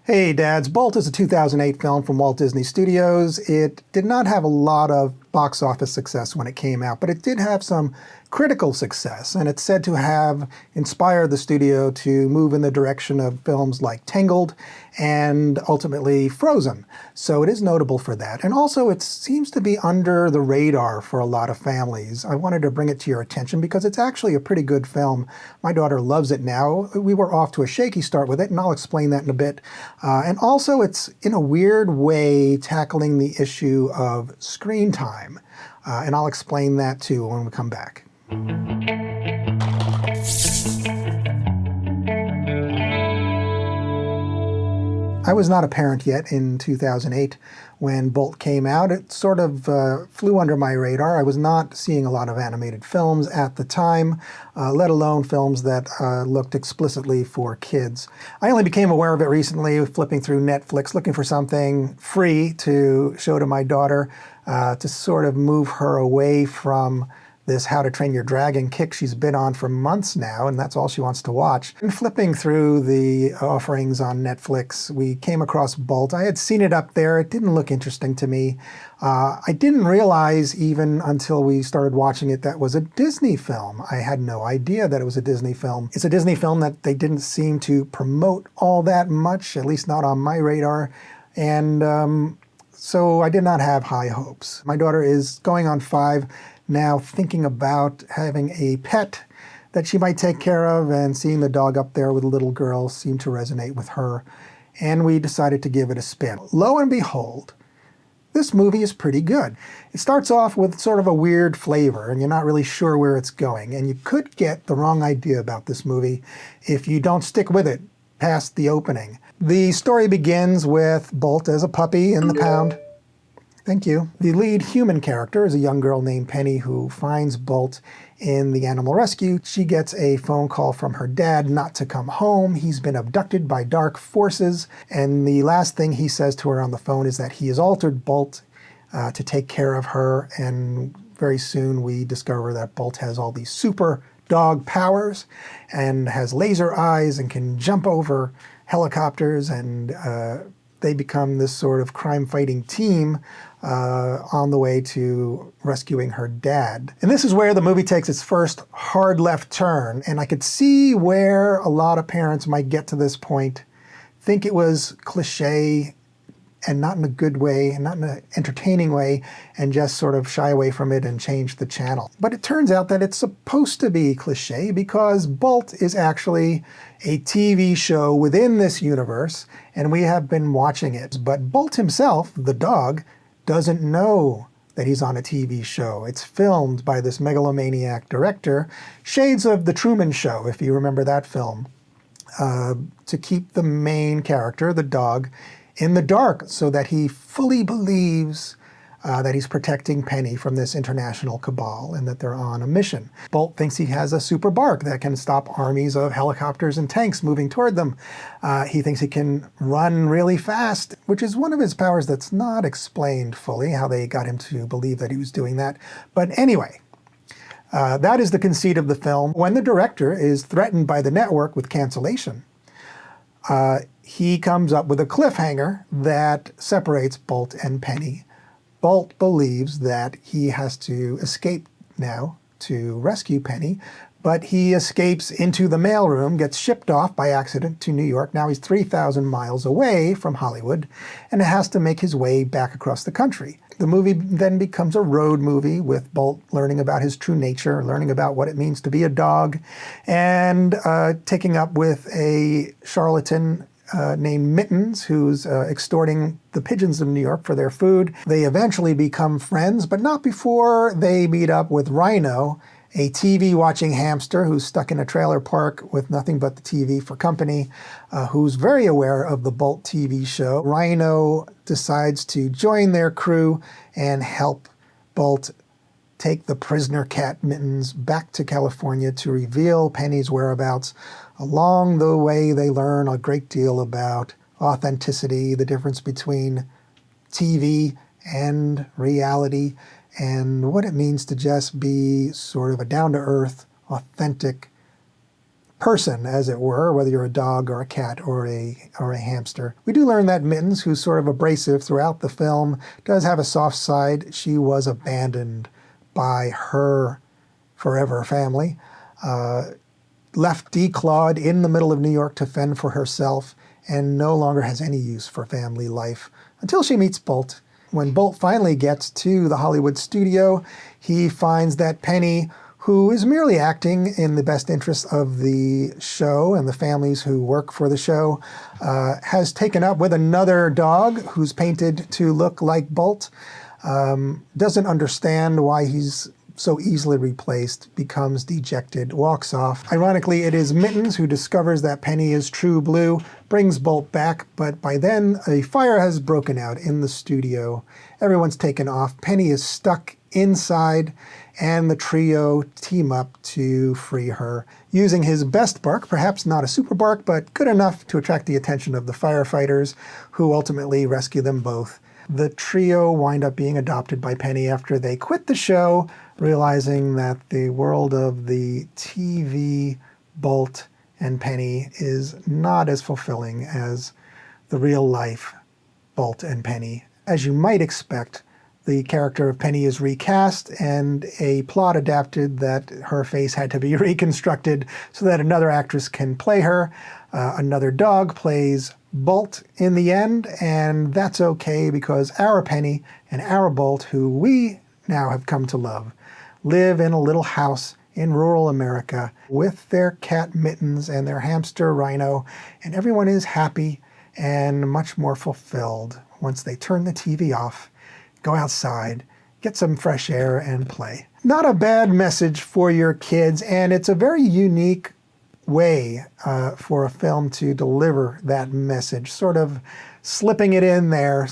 Hey Dads, Bolt is a 2008 film from Walt Disney Studios. It did not have a lot of box office success when it came out, but it did have some critical success, and it's said to have inspired the studio to move in the direction of films like Tangled and ultimately Frozen. So it is notable for that. And also it seems to be under the radar for a lot of families. I wanted to bring it to your attention because it's actually a pretty good film. My daughter loves it now. We were off to a shaky start with it, and I'll explain that in a bit. And also it's, in a weird way, tackling the issue of screen time. And I'll explain that too when we come back. I was not a parent yet in 2008 when Bolt came out. It sort of flew under my radar. I was not seeing a lot of animated films at the time, let alone films that looked explicitly for kids. I only became aware of it recently, flipping through Netflix, looking for something free to show to my daughter to sort of move her away from this How to Train Your Dragon kick she's been on for months now, and that's all she wants to watch. And flipping through the offerings on Netflix, we came across Bolt. I had seen it up there. It didn't look interesting to me. I didn't realize even until we started watching it that was a Disney film. I had no idea that it was a Disney film. It's a Disney film that they didn't seem to promote all that much, at least not on my radar. And so I did not have high hopes. My daughter is going on 5 now, thinking about having a pet that she might take care of, and seeing the dog up there with a little girl seemed to resonate with her, and we decided to give it a spin. Lo and behold, this movie is pretty good. It starts off with sort of a weird flavor, and you're not really sure where it's going, and you could get the wrong idea about this movie if you don't stick with it past the opening. The story begins with Bolt as a puppy in the pound. Thank you. The lead human character is a young girl named Penny who finds Bolt in the animal rescue. She gets a phone call from her dad not to come home. He's been abducted by dark forces, and the last thing he says to her on the phone is that he has altered Bolt to take care of her, and very soon we discover that Bolt has all these super dog powers and has laser eyes and can jump over helicopters, and they become this sort of crime-fighting team on the way to rescuing her dad. And this is where the movie takes its first hard left turn, and I could see where a lot of parents might get to this point, think it was cliche and not in a good way, and not in an entertaining way, and just sort of shy away from it and change the channel. But it turns out that it's supposed to be cliche because Bolt is actually a TV show within this universe, and we have been watching it. But Bolt himself, the dog, doesn't know that he's on a TV show. It's filmed by this megalomaniac director, shades of The Truman Show, if you remember that film, to keep the main character, the dog, in the dark so that he fully believes that he's protecting Penny from this international cabal and that they're on a mission. Bolt thinks he has a super bark that can stop armies of helicopters and tanks moving toward them. He thinks he can run really fast, which is one of his powers that's not explained fully, how they got him to believe that he was doing that. But anyway, that is the conceit of the film. When the director is threatened by the network with cancellation, he comes up with a cliffhanger that separates Bolt and Penny. Bolt believes that he has to escape now to rescue Penny, but he escapes into the mailroom, gets shipped off by accident to New York. Now he's 3,000 miles away from Hollywood and has to make his way back across the country. The movie then becomes a road movie with Bolt learning about his true nature, learning about what it means to be a dog, and taking up with a charlatan named Mittens, who's extorting the pigeons of New York for their food. They eventually become friends, but not before they meet up with Rhino, a TV-watching hamster who's stuck in a trailer park with nothing but the TV for company, who's very aware of the Bolt TV show. Rhino decides to join their crew and help Bolt take the prisoner cat Mittens back to California to reveal Penny's whereabouts. Along the way, they learn a great deal about authenticity, the difference between TV and reality, and what it means to just be sort of a down-to-earth, authentic person, as it were, whether you're a dog or a cat or a hamster. We do learn that Mittens, who's sort of abrasive throughout the film, does have a soft side. She was abandoned by her forever family, left declawed in the middle of New York to fend for herself, and no longer has any use for family life until she meets Bolt. When Bolt finally gets to the Hollywood studio, he finds that Penny, who is merely acting in the best interests of the show and the families who work for the show, has taken up with another dog who's painted to look like Bolt, doesn't understand why he's so easily replaced, becomes dejected, walks off. Ironically, it is Mittens who discovers that Penny is true blue, brings Bolt back, but by then a fire has broken out in the studio. Everyone's taken off. Penny is stuck inside, and the trio team up to free her, using his best bark, perhaps not a super bark, but good enough to attract the attention of the firefighters, who ultimately rescue them both. The trio wind up being adopted by Penny after they quit the show, realizing that the world of the TV Bolt and Penny is not as fulfilling as the real life Bolt and Penny. As you might expect, the character of Penny is recast and a plot adapted that her face had to be reconstructed so that another actress can play her. Another dog plays Bolt in the end, and that's okay because our Penny and our Bolt, who we now have come to love, live in a little house in rural America with their cat Mittens and their hamster Rhino, and everyone is happy and much more fulfilled once they turn the TV off, go outside, get some fresh air, and play. Not a bad message for your kids, and it's a very unique way for a film to deliver that message, sort of slipping it in there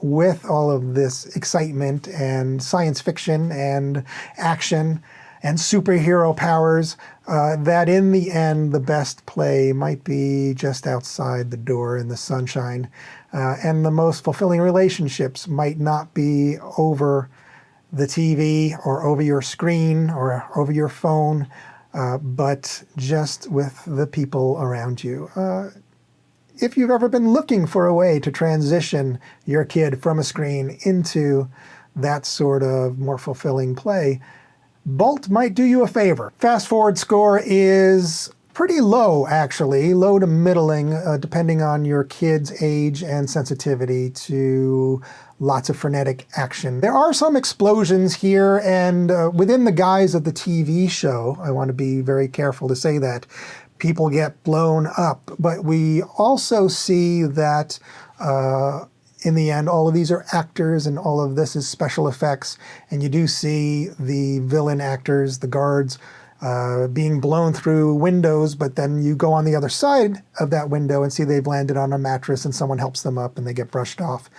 with all of this excitement and science fiction and action and superhero powers, that in the end the best play might be just outside the door in the sunshine, and the most fulfilling relationships might not be over the TV or over your screen or over your phone, but just with the people around you. If you've ever been looking for a way to transition your kid from a screen into that sort of more fulfilling play, Bolt might do you a favor. Fast forward score is pretty low, actually, low to middling, depending on your kid's age and sensitivity to lots of frenetic action. There are some explosions here, and within the guise of the TV show, I want to be very careful to say that, people get blown up. But we also see that in the end, all of these are actors and all of this is special effects. And you do see the villain actors, the guards, being blown through windows, but then you go on the other side of that window and see they've landed on a mattress and someone helps them up and they get brushed off.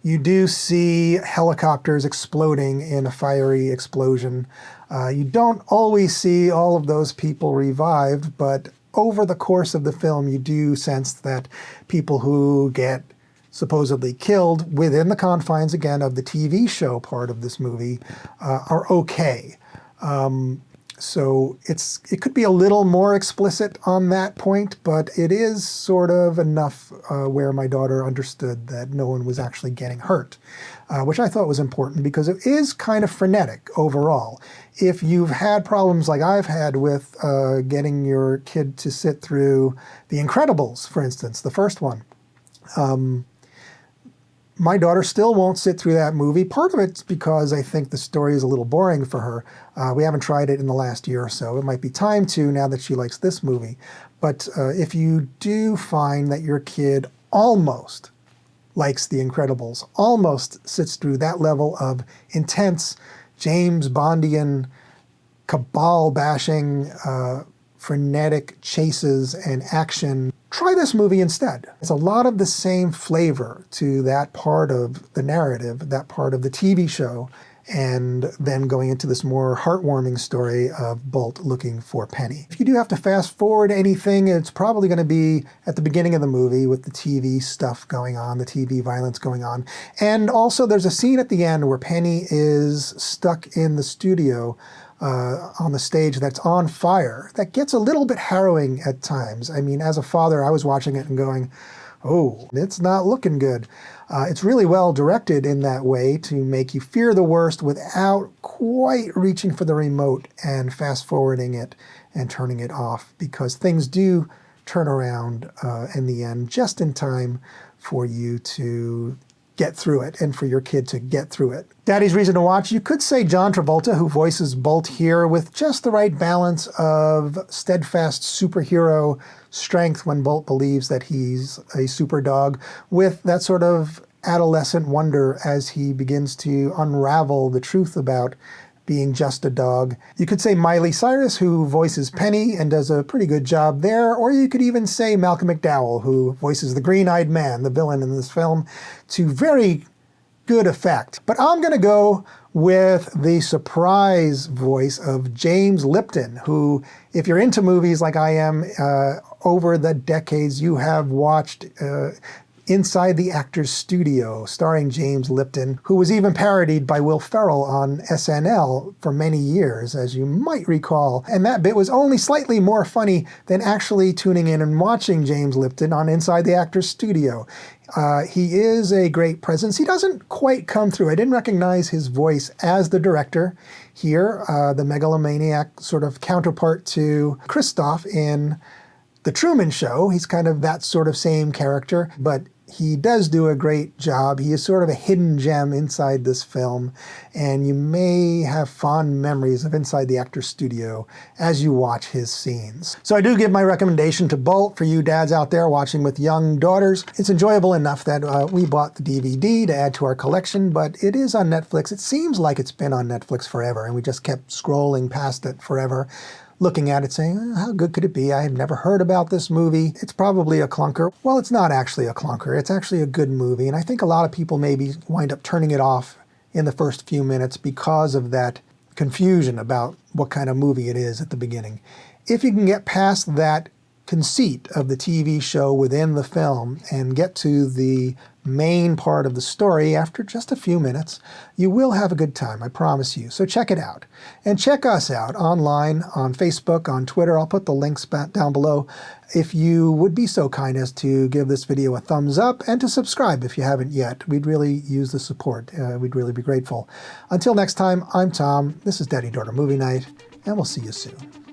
You do see helicopters exploding in a fiery explosion. You don't always see all of those people revived, but over the course of the film, you do sense that people who get supposedly killed within the confines, again, of the TV show part of this movie are okay. So it could be a little more explicit on that point, but it is sort of enough where my daughter understood that no one was actually getting hurt, which I thought was important because it is kind of frenetic overall. If you've had problems like I've had with getting your kid to sit through The Incredibles, for instance, the first one, my daughter still won't sit through that movie. Part of it's because I think the story is a little boring for her. We haven't tried it in the last year or so. It might be time to now that she likes this movie. But if you do find that your kid almost likes The Incredibles, almost sits through that level of intense James Bondian, cabal-bashing, frenetic chases and action, try this movie instead. It's a lot of the same flavor to that part of the narrative, that part of the TV show, and then going into this more heartwarming story of Bolt looking for Penny. If you do have to fast forward anything, it's probably going to be at the beginning of the movie with the TV stuff going on, the TV violence going on. And also there's a scene at the end where Penny is stuck in the studio on the stage that's on fire, that gets a little bit harrowing at times. I mean, as a father, I was watching it and going, oh, it's not looking good. It's really well directed in that way to make you fear the worst without quite reaching for the remote and fast forwarding it and turning it off, because things do turn around in the end just in time for you to get through it and for your kid to get through it. Daddy's reason to watch, you could say John Travolta, who voices Bolt here, with just the right balance of steadfast superhero strength when Bolt believes that he's a super dog, with that sort of adolescent wonder as he begins to unravel the truth about being just a dog. You could say Miley Cyrus, who voices Penny and does a pretty good job there, or you could even say Malcolm McDowell, who voices the green-eyed man, the villain in this film, to very good effect. But I'm gonna go with the surprise voice of James Lipton, who, if you're into movies like I am, over the decades you have watched Inside the Actor's Studio, starring James Lipton, who was even parodied by Will Ferrell on SNL for many years, as you might recall. And that bit was only slightly more funny than actually tuning in and watching James Lipton on Inside the Actor's Studio. He is a great presence. He doesn't quite come through. I didn't recognize his voice as the director here, the megalomaniac sort of counterpart to Christoph in The Truman Show. He's kind of that sort of same character, but he does do a great job. He is sort of a hidden gem inside this film, and you may have fond memories of Inside the Actor's Studio as you watch his scenes. So I do give my recommendation to Bolt for you dads out there watching with young daughters. It's enjoyable enough that we bought the DVD to add to our collection, but it is on Netflix. It seems like it's been on Netflix forever, and we just kept scrolling past it forever, looking at it saying, how good could it be? I had never heard about this movie. It's probably a clunker. Well, it's not actually a clunker. It's actually a good movie, and I think a lot of people maybe wind up turning it off in the first few minutes because of that confusion about what kind of movie it is at the beginning. If you can get past that conceit of the TV show within the film and get to the main part of the story after just a few minutes, you will have a good time, I promise you. So check it out. And check us out online, on Facebook, on Twitter. I'll put the links back down below. If you would be so kind as to give this video a thumbs up and to subscribe if you haven't yet. We'd really use the support. We'd really be grateful. Until next time, I'm Tom. This is Daddy Daughter Movie Night, and we'll see you soon.